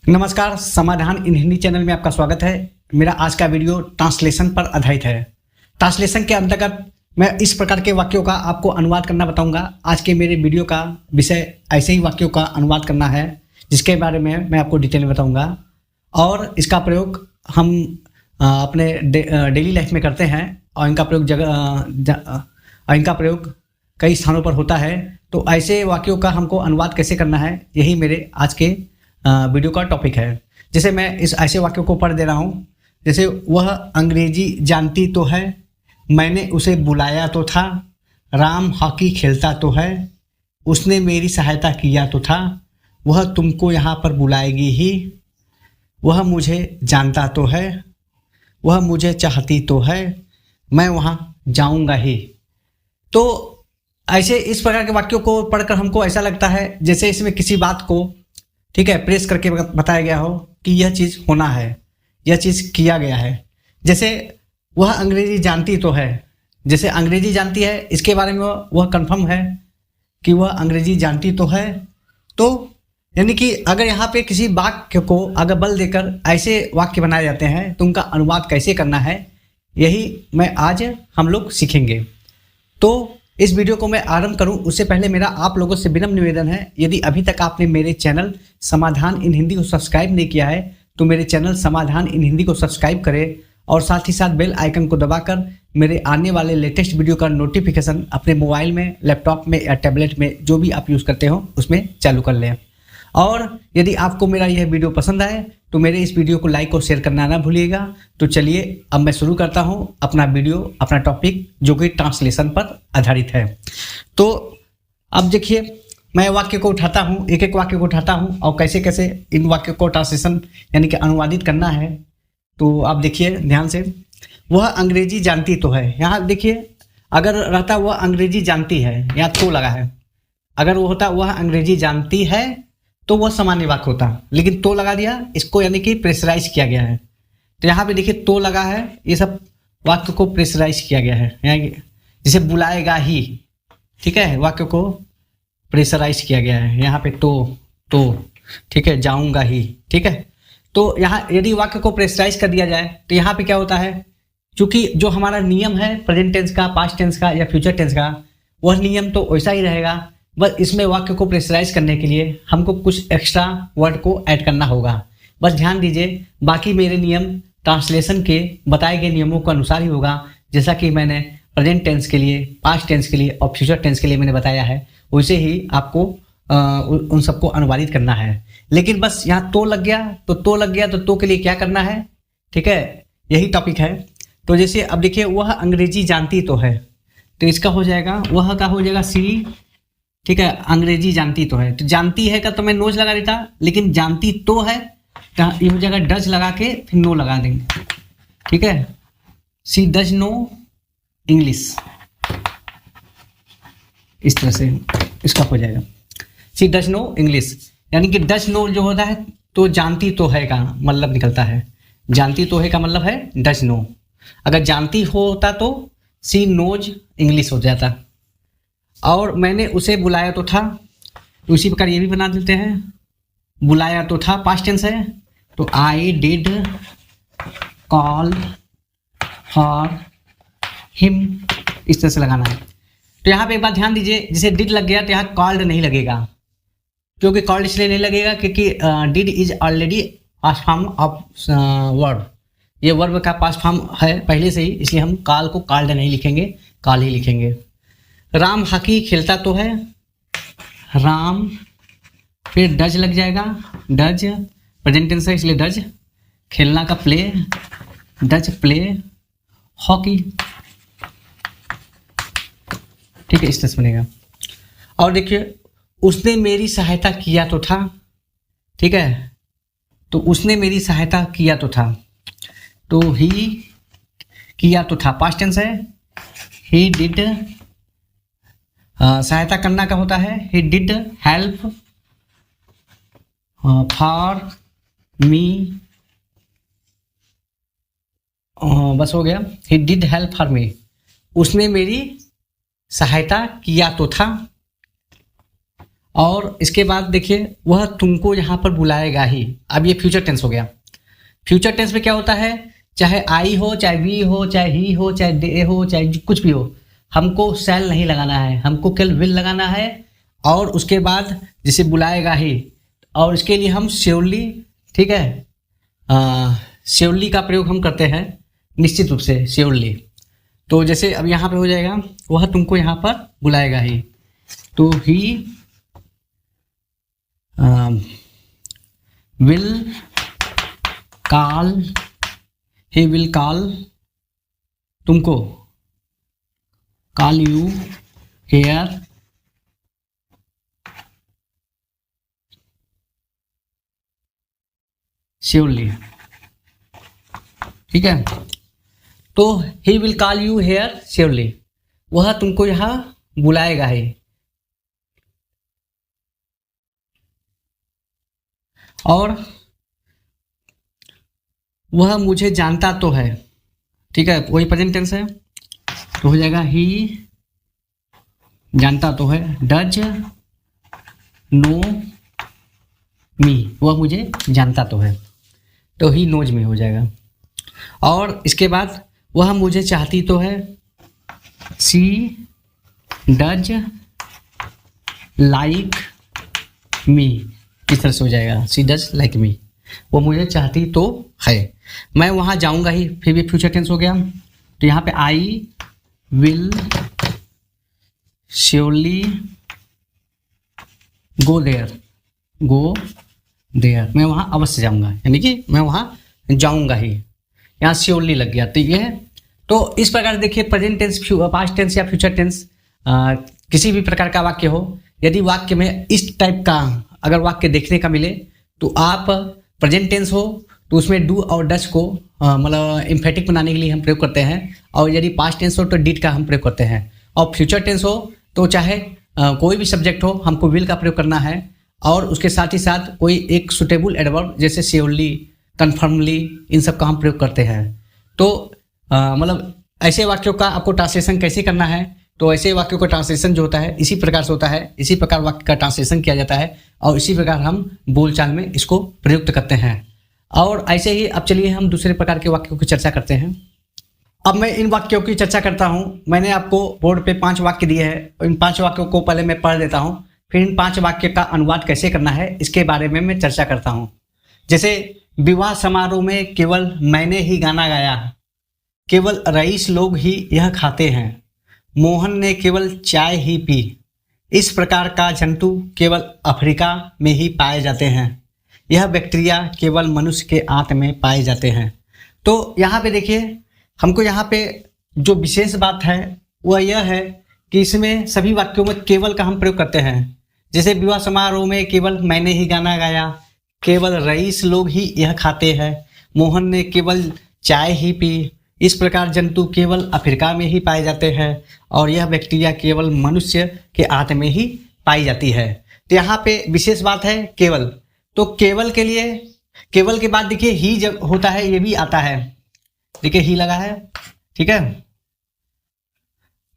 नमस्कार, समाधान इन हिंदी चैनल में आपका स्वागत है। मेरा आज का वीडियो ट्रांसलेशन पर आधारित है। ट्रांसलेशन के अंतर्गत मैं इस प्रकार के वाक्यों का आपको अनुवाद करना बताऊंगा। आज के मेरे वीडियो का विषय ऐसे ही वाक्यों का अनुवाद करना है, जिसके बारे में मैं आपको डिटेल में बताऊंगा और इसका प्रयोग हम अपने डेली लाइफ में करते हैं और इनका प्रयोग कई स्थानों पर होता है। तो ऐसे वाक्यों का हमको अनुवाद कैसे करना है, यही मेरे आज के वीडियो का टॉपिक है। जैसे मैं इस ऐसे वाक्यों को पढ़ दे रहा हूँ। जैसे वह अंग्रेजी जानती तो है, मैंने उसे बुलाया तो था, राम हॉकी खेलता तो है, उसने मेरी सहायता किया तो था, वह तुमको यहाँ पर बुलाएगी ही, वह मुझे जानता तो है, वह मुझे चाहती तो है, मैं वहाँ जाऊँगा ही। तो ऐसे इस प्रकार के वाक्यों को पढ़कर हमको ऐसा लगता है जैसे इसमें किसी बात को प्रेस करके बताया गया हो कि यह चीज़ होना है, यह चीज़ किया गया है। जैसे वह अंग्रेजी जानती तो है, जैसे अंग्रेजी जानती है, इसके बारे में वह कंफर्म है कि वह अंग्रेजी जानती तो है। तो यानी कि अगर यहाँ पे किसी वाक्य को अगर बल देकर ऐसे वाक्य बनाए जाते हैं तो उनका अनुवाद कैसे करना है, यही मैं आज हम लोग सीखेंगे। तो इस वीडियो को मैं आरंभ करूं उससे पहले मेरा आप लोगों से विनम्र निवेदन है, यदि अभी तक आपने मेरे चैनल समाधान इन हिंदी को सब्सक्राइब नहीं किया है तो मेरे चैनल समाधान इन हिंदी को सब्सक्राइब करें और साथ ही साथ बेल आइकन को दबाकर मेरे आने वाले लेटेस्ट वीडियो का नोटिफिकेशन अपने मोबाइल में, लैपटॉप में या टैबलेट में जो भी आप यूज़ करते हो उसमें चालू कर लें। और यदि आपको मेरा यह वीडियो पसंद आए तो मेरे इस वीडियो को लाइक और शेयर करना ना भूलिएगा। तो चलिए अब मैं शुरू करता हूं अपना वीडियो, अपना टॉपिक जो कि ट्रांसलेशन पर आधारित है। तो अब देखिए, मैं वाक्य को उठाता हूं, एक एक वाक्य को उठाता हूं और कैसे कैसे इन वाक्य को ट्रांसलेशन यानी कि अनुवादित करना है। तो आप देखिए ध्यान से। वह अंग्रेजी जानती तो है, यहाँ देखिए अगर रहता वह अंग्रेजी जानती है, यहाँ तो लगा है। अगर वो होता वह अंग्रेजी जानती है तो वह सामान्य वाक्य होता, लेकिन तो लगा दिया, इसको यानी कि प्रेशराइज किया गया है। तो यहाँ पे देखिए तो लगा है, ये सब वाक्य को प्रेशराइज किया गया है। यहाँ जैसे बुलाएगा ही, ठीक है, वाक्य को प्रेशराइज किया गया है। यहाँ पे तो ठीक है, जाऊंगा ही, ठीक है। तो यहाँ यदि वाक्य को प्रेशराइज कर दिया जाए तो यहाँ पे क्या होता है, क्योंकि जो हमारा नियम है प्रेजेंट टेंस का, पास्ट टेंस का या फ्यूचर टेंस का, वह नियम तो वैसा ही रहेगा। बस इसमें वाक्य को प्रेशराइज करने के लिए हमको कुछ एक्स्ट्रा वर्ड को ऐड करना होगा। बस ध्यान दीजिए, बाकी मेरे नियम ट्रांसलेशन के बताए गए नियमों के अनुसार ही होगा। जैसा कि मैंने प्रेजेंट टेंस के लिए, पास्ट टेंस के लिए और फ्यूचर टेंस के लिए मैंने बताया है, वैसे ही आपको उन सबको अनुवादित करना है। लेकिन बस यहाँ तो लग गया तो के लिए क्या करना है, ठीक है, यही टॉपिक है। तो जैसे अब देखिए, वह अंग्रेजी जानती तो है, तो इसका हो जाएगा, वह का हो जाएगा सी, ठीक है, अंग्रेजी जानती तो है। तो जानती है का तो मैं नोज लगा देता, लेकिन जानती तो है तो ये हो जाएगा डज लगा के फिर नो लगा देंगे, ठीक है। सी डज नो इंग्लिश, इस तरह से इसका हो जाएगा सी डज नो इंग्लिश। यानी कि डज नो जो होता है तो जानती तो है का मतलब निकलता है, जानती तो है का मतलब है डज नो। अगर जानती होता तो सी नोज इंग्लिश हो जाता। और मैंने उसे बुलाया तो था, तो उसी प्रकार ये भी बना देते हैं, बुलाया तो था पास्ट टेंस है, तो I did call for him, इस तरह से लगाना है। तो यहाँ पे एक बात ध्यान दीजिए, जैसे डिड लग गया तो यहाँ कॉल्ड नहीं लगेगा। क्योंकि कॉल्ड इसलिए नहीं लगेगा क्योंकि did is already past form of verb, ये वर्ब का पास्ट फॉर्म है पहले से ही, इसलिए हम कॉल को कॉल्ड नहीं लिखेंगे, कॉल ही लिखेंगे। राम हॉकी खेलता तो है, राम, फिर डज लग जाएगा, डज प्रेजेंट टेंस है इसलिए डज, खेलना का प्ले, डज प्ले हॉकी, ठीक है, इस तरह से बनेगा। और देखिए, उसने मेरी सहायता किया तो था, ठीक है, तो उसने मेरी सहायता किया तो था, तो ही किया तो था पास्ट टेंस है, ही डिड, सहायता करना का होता है he did help for me, बस हो गया, he did help for me, उसने मेरी सहायता किया तो था। और इसके बाद देखिए वह तुमको यहाँ पर बुलाएगा ही। अब ये फ्यूचर टेंस हो गया। फ्यूचर टेंस में क्या होता है, चाहे आई हो, चाहे वी हो, चाहे ही हो, चाहे दे हो, चाहे कुछ भी हो, हमको शैल नहीं लगाना है, हमको केवल विल लगाना है। और उसके बाद जिसे बुलाएगा ही, और इसके लिए हम श्योरली, ठीक है, श्योरली का प्रयोग हम करते हैं निश्चित रूप से, श्योरली। तो जैसे अब यहाँ पे हो जाएगा वह तुमको यहाँ पर बुलाएगा ही, तो he will call, he will call तुमको, कॉल यू हेयर श्योरली, ठीक है। तो he will call you here surely, वह तुमको यहाँ बुलाएगा ही। और वह मुझे जानता तो है, ठीक है, वही प्रेजेंट टेंस है, तो हो जाएगा ही जानता तो है, डज नो मी, वह मुझे जानता तो है, तो ही नोज मी हो जाएगा। और इसके बाद वह मुझे चाहती तो है, सी डज लाइक मी, इस तरह से हो जाएगा, सी डज लाइक मी, वो मुझे चाहती तो है। मैं वहाँ जाऊँगा ही, फिर भी फ्यूचर टेंस हो गया। तो यहाँ पे I will surely go there, go there, मैं वहाँ अवश्य जाऊँगा, यानी कि मैं वहाँ जाऊँगा ही, यहाँ श्योरली लग गया। तो ये है, तो इस प्रकार देखिए प्रेजेंट टेंस, पास्ट टेंस या फ्यूचर टेंस, किसी भी प्रकार का वाक्य हो, यदि वाक्य में इस टाइप का अगर वाक्य देखने का मिले तो आप प्रेजेंट टेंस हो तो उसमें डू और डज को मतलब एम्फेटिक बनाने के लिए हम प्रयोग करते हैं, और यदि पास्ट टेंस हो तो डिड का हम प्रयोग करते हैं, और फ्यूचर टेंस हो तो चाहे कोई भी सब्जेक्ट हो हमको विल का प्रयोग करना है, और उसके साथ ही साथ कोई एक सुटेबल एडवर्ब जैसे श्योरली, कन्फर्मली, इन सब का हम प्रयोग करते हैं। तो मतलब ऐसे वाक्यों का आपको ट्रांसलेशन कैसे करना है, तो ऐसे वाक्यों का ट्रांसलेशन जो होता है इसी प्रकार से होता है, इसी प्रकार वाक्य का ट्रांसलेशन किया जाता है, और इसी प्रकार हम बोलचाल में इसको प्रयुक्त करते हैं। और ऐसे ही अब चलिए हम दूसरे प्रकार के वाक्यों की चर्चा करते हैं। अब मैं इन वाक्यों की चर्चा करता हूँ। मैंने आपको बोर्ड पे 5 वाक्य दिए हैं, इन 5 वाक्यों को पहले मैं पढ़ देता हूँ, फिर इन 5 वाक्य का अनुवाद कैसे करना है इसके बारे में मैं चर्चा करता हूँ। जैसे विवाह समारोह में केवल मैंने ही गाना गाया, केवल रईस लोग ही यह खाते हैं, मोहन ने केवल चाय ही पी, इस प्रकार का जंतु केवल अफ्रीका में ही पाए जाते हैं, यह बैक्टीरिया केवल मनुष्य के आंत में पाए जाते हैं। तो यहाँ पे देखिए हमको यहाँ पे जो विशेष बात है वह यह है कि इसमें सभी वाक्यों में केवल का हम प्रयोग करते हैं। जैसे विवाह समारोह में केवल मैंने ही गाना गाया, केवल रईस लोग ही यह खाते हैं, मोहन ने केवल चाय ही पी, इस प्रकार जंतु केवल अफ्रीका में ही पाए जाते हैं, और यह बैक्टीरिया केवल मनुष्य के आंत में ही पाई जाती है। तो यहाँ पे विशेष बात है केवल। तो केवल के लिए, केवल के बाद देखिए ही जब होता है ये भी आता है, देखिए ही लगा है, ठीक है।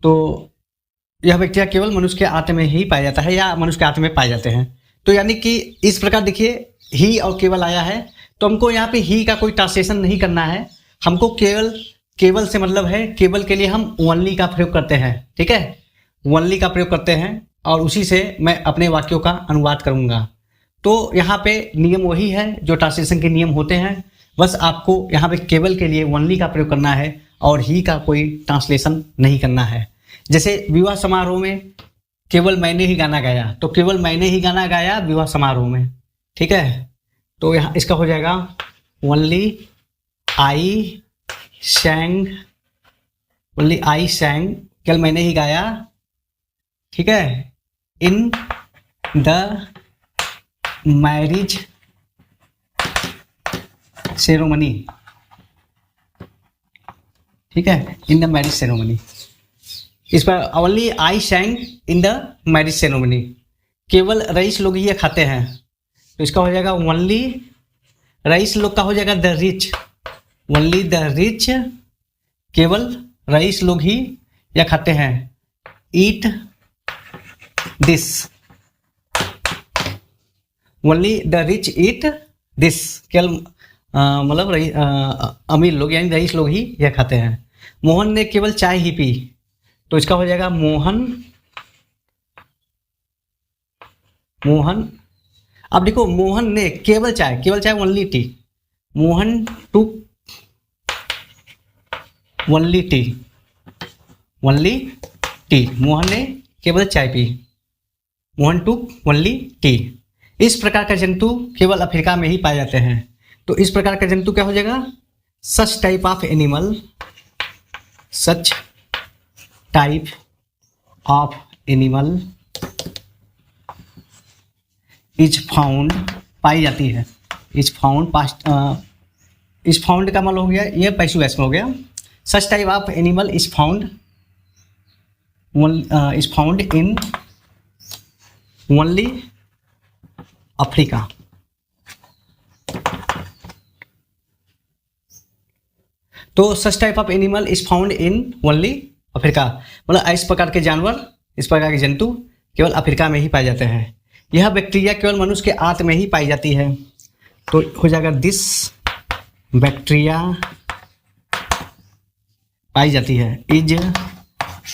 तो यह बैक्टीरिया केवल मनुष्य के आंत में ही पाया जाता है, या मनुष्य के आंत में पाए जाते हैं। तो यानी कि इस प्रकार देखिए ही और केवल आया है, तो हमको यहाँ पे ही का कोई ट्रांसलेशन नहीं करना है, हमको केवल, केवल से मतलब है केवल के लिए हम ओनली का प्रयोग करते हैं, ठीक है, ओनली का प्रयोग करते हैं, और उसी से मैं अपने वाक्यों का अनुवाद करूंगा। तो यहाँ पे नियम वही है जो ट्रांसलेशन के नियम होते हैं, बस आपको यहाँ पे केवल के लिए ओनली का प्रयोग करना है और ही का कोई ट्रांसलेशन नहीं करना है। जैसे विवाह समारोह में केवल मैंने ही गाना गाया, तो केवल मैंने ही गाना गाया विवाह समारोह में, ठीक है। तो यहाँ इसका हो जाएगा ओनली आई सैंग, ओनली आई सैंग, केवल मैंने ही गाया, ठीक है, इन द मैरिज सेरेमनी, ठीक है, इन द मैरिज सेरेमनी। इस पर only I सैंग in the marriage ceremony, केवल रईस लोग ही खाते हैं, तो इसका हो जाएगा ओनली, रईस लोग का हो जाएगा the rich, only the rich, केवल रईस लोग ही यह खाते हैं, eat this, only the rich eat this, केवल मतलब अमीर लोग यानी रईस लोग ही यह खाते हैं। मोहन ने केवल चाय ही पी, तो इसका हो जाएगा मोहन। अब देखो मोहन ने केवल चाय only tea, Mohan to only tea, Mohan ने केवल चाय पी, मोहन टू ओनली टी। इस प्रकार का जंतु केवल अफ्रीका में ही पाए जाते हैं। तो इस प्रकार का जंतु क्या हो जाएगा, such type of animal is found, पाई जाती है, is found past, is found का मतलब हो गया ये पैसिव वॉइस में हो गया। Such type of animal is found in only Africa. तो such type of animal is found in only Africa, मतलब इस प्रकार के जानवर, इस प्रकार के जंतु केवल अफ्रीका में ही पाए जाते हैं। यह बैक्टीरिया केवल मनुष्य के आंत में ही पाई जाती है, तो हो जाएगा दिस बैक्टीरिया पाई जाती है is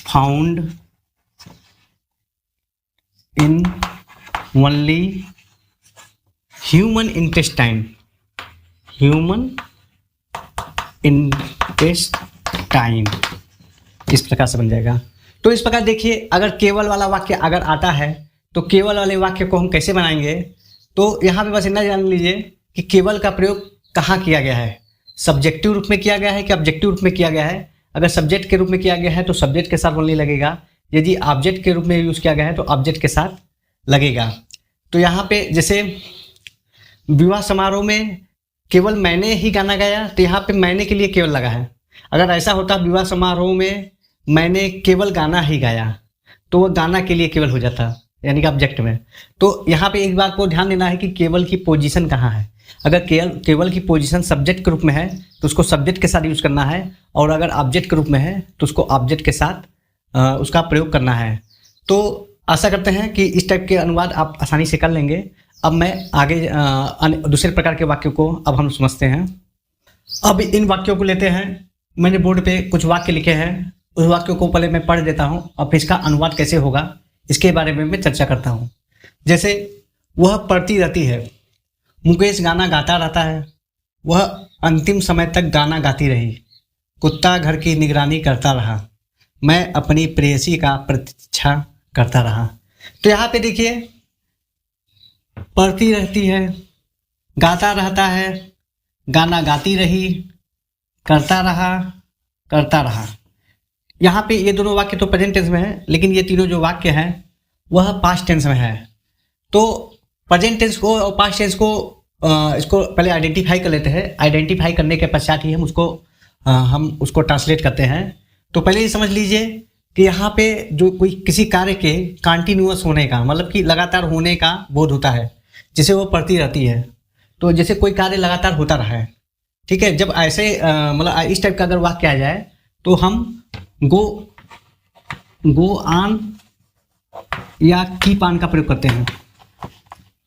found in only human intestine, इस प्रकार से बन जाएगा। तो इस प्रकार देखिए, अगर केवल वाला वाक्य अगर आता है तो केवल वाले वाक्य को हम कैसे बनाएंगे। तो यहाँ पे बस इतना जान लीजिए कि केवल का प्रयोग कहाँ किया गया है, सब्जेक्टिव रूप में किया गया है कि ऑब्जेक्टिव रूप में किया गया है। अगर सब्जेक्ट के रूप में किया गया है तो सब्जेक्ट के साथ ओनली लगेगा, यदि ऑब्जेक्ट के रूप में यूज़ किया गया है तो ऑब्जेक्ट के साथ लगेगा। तो यहाँ पे जैसे विवाह समारोह में केवल मैंने ही गाना गाया, तो यहाँ पे मैंने के लिए केवल लगा है। अगर ऐसा होता विवाह समारोह में मैंने केवल गाना ही गाया, तो वह गाना के लिए केवल हो जाता, यानी कि ऑब्जेक्ट में। तो यहाँ पे एक बात को ध्यान देना है कि केवल की पोजीशन कहाँ है। अगर केवल की पोजीशन सब्जेक्ट के रूप में है तो उसको सब्जेक्ट के साथ यूज़ करना है, और अगर ऑब्जेक्ट के रूप में है तो उसको ऑब्जेक्ट के साथ उसका प्रयोग करना है। तो आशा करते हैं कि इस टाइप के अनुवाद आप आसानी से कर लेंगे। अब मैं आगे दूसरे प्रकार के वाक्यों को अब हम समझते हैं। अब इन वाक्यों को लेते हैं। मैंने बोर्ड पे कुछ वाक्य लिखे हैं, उस वाक्यों को पहले मैं पढ़ देता हूँ और फिर इसका अनुवाद कैसे होगा इसके बारे में मैं चर्चा करता हूँ। जैसे वह पढ़ती रहती है, मुकेश गाना गाता रहता है, वह अंतिम समय तक गाना गाती रही, कुत्ता घर की निगरानी करता रहा, मैं अपनी प्रेयसी का प्रतीक्षा करता रहा। तो यहाँ पे देखिए, पढ़ती रहती है, गाता रहता है, गाना गाती रही, करता रहा। यहाँ पे ये दोनों वाक्य तो प्रेजेंट टेंस में है, लेकिन ये तीनों जो वाक्य हैं वह पास्ट टेंस में है। तो प्रेजेंट टेंस को और पास्ट टेंस को इसको पहले आइडेंटिफाई कर लेते हैं। आइडेंटिफाई करने के पश्चात ही हम उसको ट्रांसलेट करते हैं। तो पहले ये समझ लीजिए कि यहाँ पे जो कोई किसी कार्य के कंटिन्यूअस होने का, मतलब कि लगातार होने का बोध होता है, जिसे वो पढ़ती रहती है। तो जैसे कोई कार्य लगातार होता रहा है, ठीक है। जब ऐसे मतलब इस टाइप का अगर वाक्य आ जाए तो हम गो ऑन या कीप ऑन का प्रयोग करते हैं।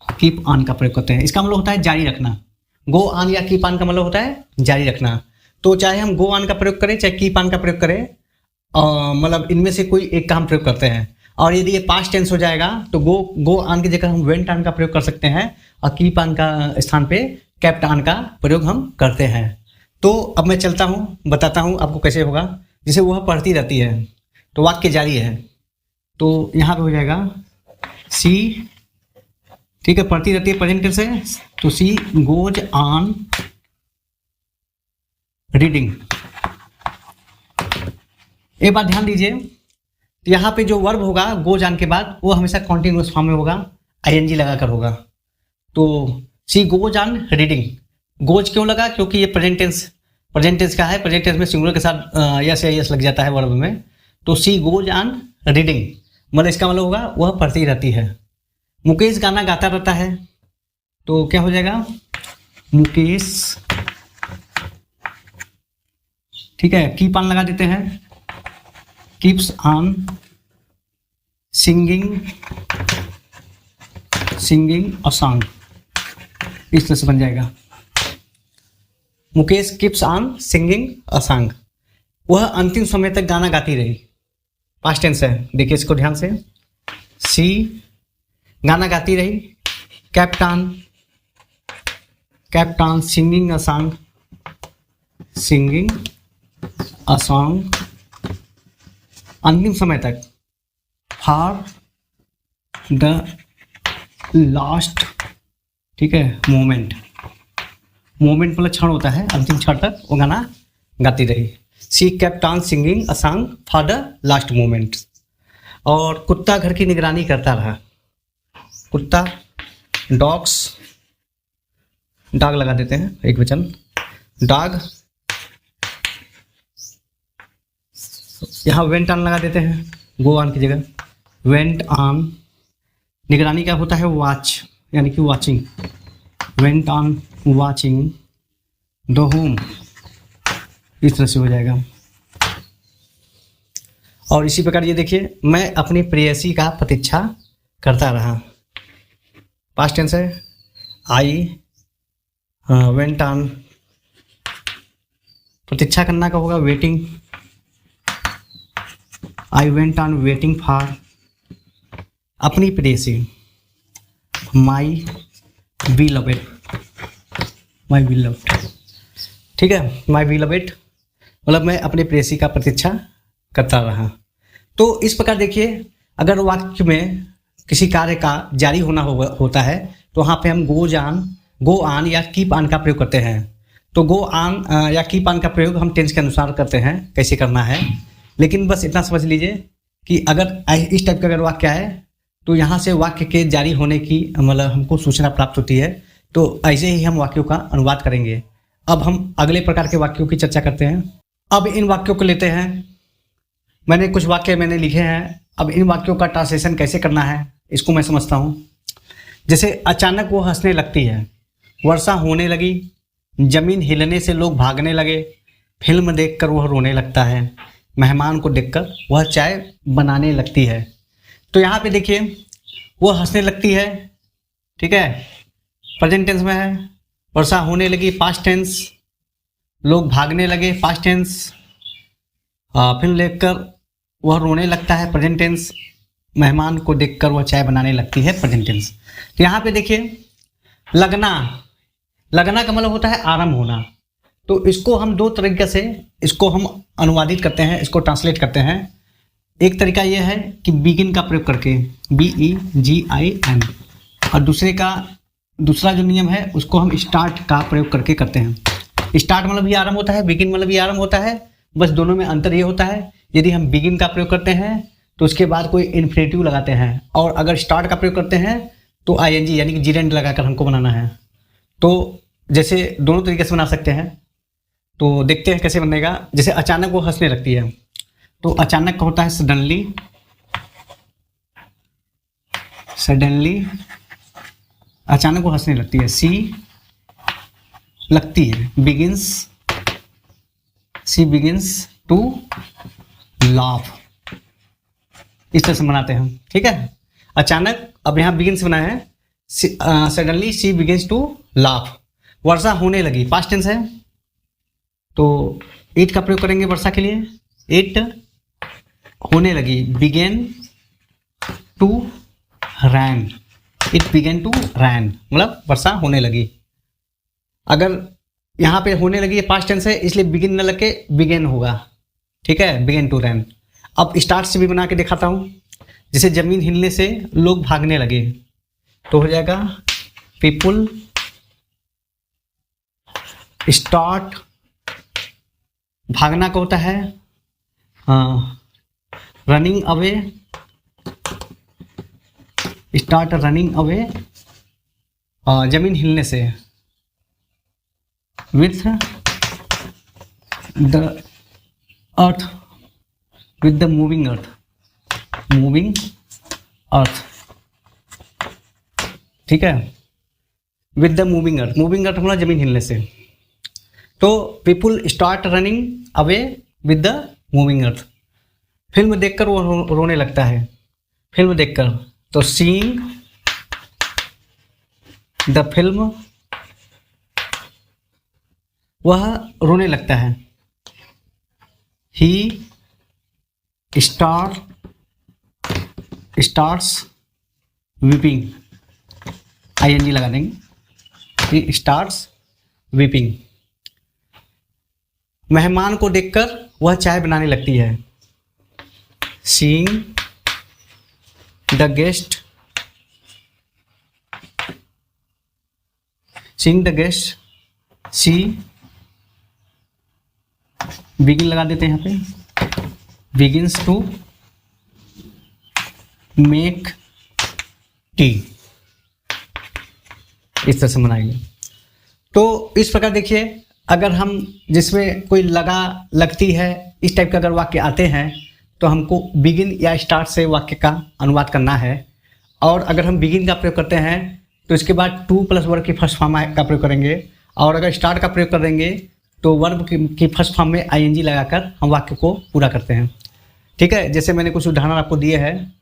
कीप ऑन का प्रयोग करते हैं, इसका मतलब होता है जारी रखना। गो ऑन या कीप ऑन का मतलब होता है जारी रखना। तो चाहे हम गो ऑन का प्रयोग करें चाहे कीप ऑन का प्रयोग करें, मतलब इनमें से कोई एक का हम प्रयोग करते हैं। और यदि ये पास्ट टेंस हो जाएगा तो गो ऑन की जगह हम वेंट ऑन का प्रयोग कर सकते हैं, और कीप ऑन का स्थान पे केप्ट ऑन का प्रयोग हम करते हैं। तो अब मैं चलता हूँ, बताता हूँ आपको कैसे होगा। जैसे वह पढ़ती रहती है, तो वाक्य जारी है, तो यहाँ पे हो जाएगा सी, ठीक है, पढ़ती रहती है प्रेजेंट टेंस है, तो सी गोज ऑन रीडिंग। एक बात ध्यान दीजिए, यहाँ पे जो वर्ब होगा गोज ऑन के बाद वो हमेशा कॉन्टिन्यूअस फॉर्म में होगा, आईएनजी लगाकर होगा। तो she goes on reading. Goes क्यों लगा? क्योंकि ये प्रेजेंट टेंस का है। प्रेजेंट टेंस में सिंगुलर के साथ यस या यस लग जाता है वर्ब में। तो सी गोज ऑन रीडिंग, मतलब इसका मतलब होगा वह पढ़ती रहती है। मुकेश गाना गाता रहता है, तो क्या हो जाएगा? मुकेश, ठीक है, कीप ऑन लगा देते हैं, keeps on singing a song. इस तरह से बन जाएगा। Mukesh keeps on singing a song, वह अंतिम समय तक गाना गाती रही। पास्ट टेंस है, देखिए इसको ध्यान से। सी गाना गाती रही, captain captain singing a song, singing a song अंतिम समय तक, फॉर द लास्ट, ठीक है, मोमेंट मतलब क्षण होता है, अंतिम क्षण तक वो गाना गाती रही। She kept on singing a song for the last moment. और कुत्ता घर की निगरानी करता रहा। कुत्ता, डॉग्स, डॉग लगा देते हैं एक वचन, डॉग, यहाँ वेंट ऑन लगा देते हैं, गो ऑन की जगह वेंट ऑन। निगरानी क्या होता है, वॉच, यानी कि watching, went on watching the home, इस तरह से हो जाएगा। और इसी प्रकार ये देखिए, मैं अपनी प्रेयसी का प्रतीक्षा करता रहा। पास्ट टेंस है, आई वेंट ऑन, प्रतीक्षा करना का होगा waiting, I went on waiting for अपनी प्रेयसी, माई बिलवेड, माई बिलवेड, ठीक है, माई बिलवेड मतलब मैं अपने प्रेयसी का प्रतीक्षा करता रहा। तो इस प्रकार देखिए, अगर वाक्य में किसी कार्य का जारी होना होता है तो वहाँ पे हम गो ऑन या कीप ऑन का प्रयोग करते हैं। तो गो ऑन या कीप ऑन का प्रयोग हम टेंस के अनुसार करते हैं, कैसे करना है। लेकिन बस इतना समझ लीजिए कि अगर इस टाइप का अगर वाक्य है तो यहाँ से वाक्य के जारी होने की मतलब हमको सूचना प्राप्त होती है। तो ऐसे ही हम वाक्यों का अनुवाद करेंगे। अब हम अगले प्रकार के वाक्यों की चर्चा करते हैं। अब इन वाक्यों को लेते हैं, मैंने कुछ वाक्य लिखे हैं। अब इन वाक्यों का ट्रांसलेशन कैसे करना है इसको मैं समझता हूँ। जैसे अचानक वो हंसने लगती है, वर्षा होने लगी, जमीन हिलने से लोग भागने लगे, फिल्म देखकर वह रोने लगता है, मेहमान को देखकर वह चाय बनाने लगती है। तो यहाँ पे देखिए, वो हंसने लगती है, ठीक है, प्रेजेंट टेंस में है। वर्षा होने लगी, पास्ट टेंस। लोग भागने लगे, पास्ट टेंस। फिल्म देखकर वह रोने लगता है, प्रेजेंट टेंस। मेहमान को देखकर वह चाय बनाने लगती है, प्रेजेंट टेंस। तो यहाँ पे देखिए, लगना का मतलब होता है आरंभ होना। तो इसको हम दो तरीके से इसको हम अनुवादित करते हैं, इसको ट्रांसलेट करते हैं। एक तरीका यह है कि बिगिन का प्रयोग करके, BEGIN, और दूसरा जो नियम है उसको हम स्टार्ट का प्रयोग करके करते हैं। स्टार्ट मतलब भी आरंभ होता है, बिगिन मतलब भी आरंभ होता है, बस दोनों में अंतर ये होता है, यदि हम बिगिन का प्रयोग करते हैं तो उसके बाद कोई इन्फिनेटिव लगाते हैं, और अगर स्टार्ट का प्रयोग करते हैं तो ING यानी कि जीरेंड लगाकर हमको बनाना है। तो जैसे दोनों तरीके से बना सकते हैं, तो देखते हैं कैसे बनेगा। जैसे अचानक वो हंसने लगती है, तो अचानक का होता है सडनली, अचानक वो हंसने लगती है। सी लगती है, सी बिगिंस टू लाफ, इस तरह से बनाते हैं, ठीक है। अचानक, अब यहाँ बिगिन से बना है, suddenly she begins to laugh. वर्षा होने लगी, पास्ट टेंस है, तो इट का प्रयोग करेंगे वर्षा के लिए। इट होने लगी, began to rain, it began to rain मतलब वर्षा होने लगी। अगर यहाँ पे होने लगी, पास्ट टेंस है, इसलिए बिगिन न लगे बिगेन होगा, ठीक है, बिगेन टू रैन। अब स्टार्ट से भी बना के दिखाता हूँ। जैसे जमीन हिलने से लोग भागने लगे, तो हो जाएगा पीपुल स्टार्ट, भागना का होता है running away, start running away, जमीन हिलने से, with the earth, with the moving earth, ठीक है, विथ द मूविंग अर्थ हमारा जमीन हिलने से। तो people start running away with the moving earth. Film देखकर वो रोने लगता है, फिल्म देखकर, तो सीइंग द फिल्म वह रोने लगता है। ही स्टार्ट्स वीपिंग, ING लगा देंगे, ही स्टार्ट्स वीपिंग। मेहमान को देखकर वह चाय बनाने लगती है। Seeing the guest she begin लगा देते हैं यहाँ पे, बिगिन्स टू मेक टी, इस तरह से बनाएंगे। तो इस प्रकार देखिए, अगर हम जिसमें कोई लगती है इस टाइप के अगर वाक्य आते हैं तो हमको बिगिन या स्टार्ट से वाक्य का अनुवाद करना है। और अगर हम बिगिन का प्रयोग करते हैं तो इसके बाद टू प्लस वर्ब की फर्स्ट फॉर्म का प्रयोग करेंगे, और अगर स्टार्ट का प्रयोग करेंगे तो वर्ब की फर्स्ट फॉर्म में ING लगाकर हम वाक्य को पूरा करते हैं। ठीक है, जैसे मैंने कुछ उदाहरण आपको दिए हैं,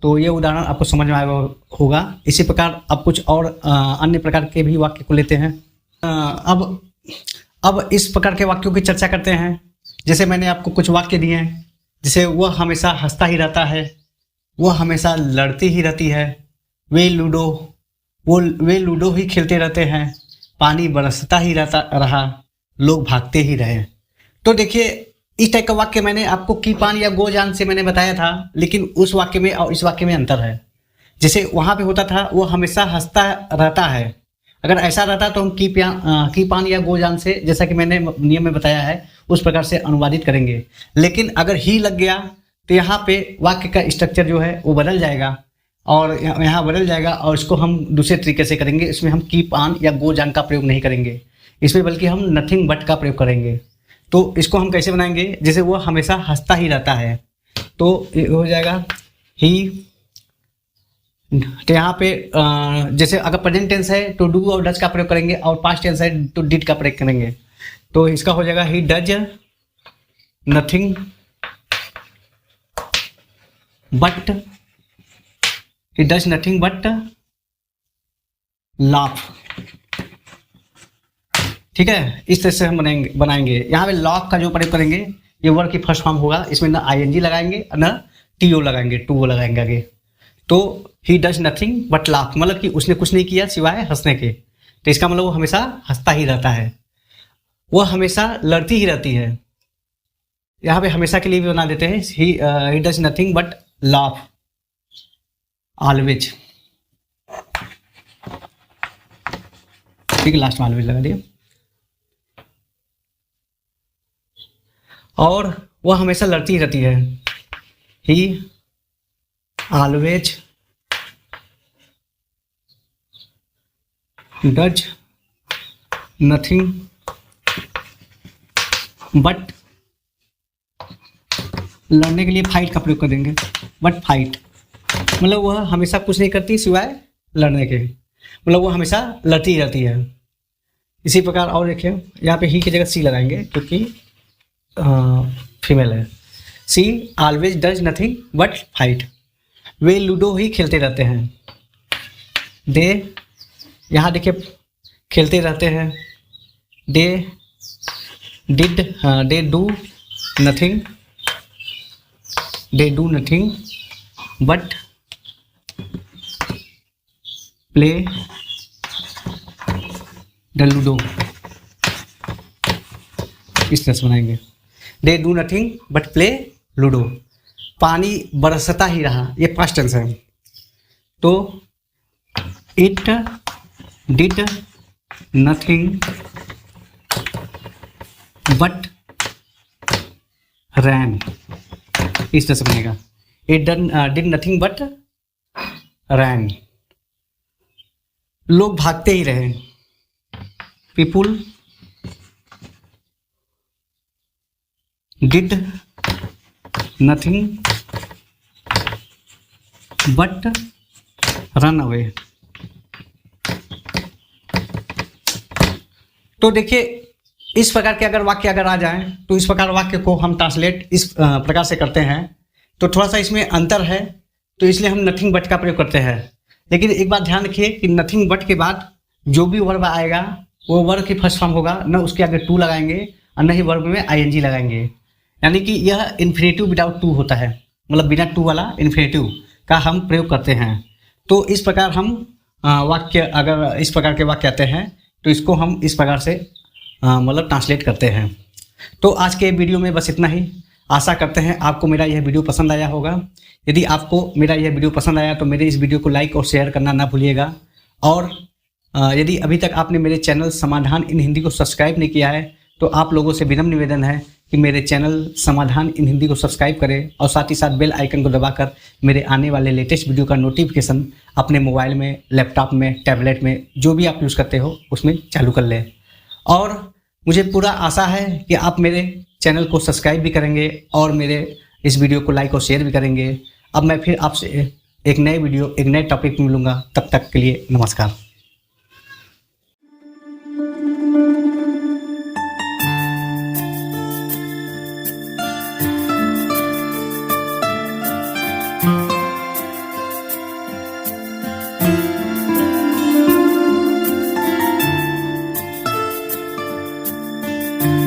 तो ये उदाहरण आपको समझ में आया होगा। इसी प्रकार अब कुछ और अन्य प्रकार के भी वाक्य को लेते हैं। अब इस प्रकार के वाक्यों की चर्चा करते हैं। जैसे मैंने आपको कुछ वाक्य दिए हैं, जैसे वह हमेशा हंसता ही रहता है, वह हमेशा लड़ती ही रहती है, वे लूडो ही खेलते रहते हैं, पानी बरसता ही रहा, लोग भागते ही रहे। तो देखिए, इस टाइप का वाक्य मैंने आपको की पान या गो जान से मैंने बताया था, लेकिन उस वाक्य में और इस वाक्य में अंतर है। जैसे वहाँ पे होता था वो हमेशा हंसता रहता है, अगर ऐसा रहता तो हम की पान या गो जान से, जैसा कि मैंने नियम में बताया है, उस प्रकार से अनुवादित करेंगे। लेकिन अगर ही लग गया तो यहाँ पे वाक्य का स्ट्रक्चर जो है वो बदल जाएगा, और यहाँ बदल जाएगा, और इसको हम दूसरे तरीके से करेंगे। इसमें हम की पान या गो जान का प्रयोग नहीं करेंगे, इसमें बल्कि हम नथिंग बट का प्रयोग करेंगे। तो इसको हम कैसे बनाएंगे, जैसे वो हमेशा हंसता ही रहता है, तो ये हो जाएगा ही। तो यहाँ पे जैसे अगर प्रेजेंट टेंस है तो डू और डज का प्रयोग करेंगे, और पास्ट टेंस है तो डिड का प्रयोग करेंगे। तो इसका हो जाएगा he does nothing but laugh. ठीक है, इस तरह से हम बनाएंगे। यहाँ पे लाफ का जो प्रयोग करेंगे ये वर्ड की फर्स्ट फॉर्म होगा, इसमें ना ING लगाएंगे ना TO लगाएंगे, टू लगाएंगे आगे। तो he does nothing but laugh, मतलब कि उसने कुछ नहीं किया सिवाय हंसने के। तो इसका मतलब वो हमेशा हंसता ही रहता है, वो हमेशा लड़ती ही रहती है। यहाँ पे हमेशा के लिए भी बना देते हैं, he does nothing but laugh always. ठीक है, लास्ट में ऑलवेज लगा दिया। और वह हमेशा लड़ती ही रहती है, ही ऑलवेज डज नथिंग बट, लड़ने के लिए फाइट का प्रयोग करेंगे, बट फाइट मतलब वह हमेशा कुछ नहीं करती सिवाय लड़ने के, मतलब वो हमेशा लड़ती ही रहती है। इसी प्रकार और देखिए, यहाँ पे ही की जगह सी लगाएंगे क्योंकि फीमेल है। She always does nothing but fight, वे लूडो ही खेलते रहते हैं। दे, यहाँ देखिए खेलते रहते हैं। They do nothing but play the ludo, इस तरह से बनाएंगे। They do nothing but play ludo, पानी बरसता ही रहा, ये पास्ट टेंस है। तो it did nothing but rain, इस तरह से बनेगा। It did nothing but rain, लोग भागते ही रहे। People did nothing but run away. तो देखिए, इस प्रकार के अगर वाक्य अगर आ जाएं तो इस प्रकार वाक्य को हम ट्रांसलेट इस प्रकार से करते हैं। तो थोड़ा सा इसमें अंतर है, तो इसलिए हम नथिंग बट का प्रयोग करते हैं। लेकिन एक बात ध्यान रखिए कि नथिंग बट के बाद जो भी वर्ब आएगा वो वर्ब की फर्स्ट फॉर्म होगा, न उसके आगे टू लगाएंगे और न ही वर्ब में आईएनजी लगाएंगे। यानी कि यह इन्फिनेटिव विदाउट टू होता है, मतलब बिना टू वाला इन्फिनेटिव का हम प्रयोग करते हैं। तो इस प्रकार हम वाक्य, अगर इस प्रकार के वाक्य आते हैं तो इसको हम इस प्रकार से मतलब ट्रांसलेट करते हैं। तो आज के वीडियो में बस इतना ही। आशा करते हैं आपको मेरा यह वीडियो पसंद आया होगा। यदि आपको मेरा यह वीडियो पसंद आया तो मेरे इस वीडियो को लाइक और शेयर करना ना भूलिएगा। और यदि अभी तक आपने मेरे चैनल समाधान इन हिंदी को सब्सक्राइब नहीं किया है तो आप लोगों से विनम्र निवेदन है कि मेरे चैनल समाधान इन हिंदी को सब्सक्राइब करें और साथ ही साथ बेल आइकन को दबाकर मेरे आने वाले लेटेस्ट वीडियो का नोटिफिकेशन अपने मोबाइल में, लैपटॉप में, टैबलेट में, जो भी आप यूज़ करते हो उसमें चालू कर लें। और मुझे पूरा आशा है कि आप मेरे चैनल को सब्सक्राइब भी करेंगे और मेरे इस वीडियो को लाइक और शेयर भी करेंगे। अब मैं फिर आपसे एक नए वीडियो, एक नए टॉपिक में मिलूँगा। तब तक के लिए नमस्कार। thank you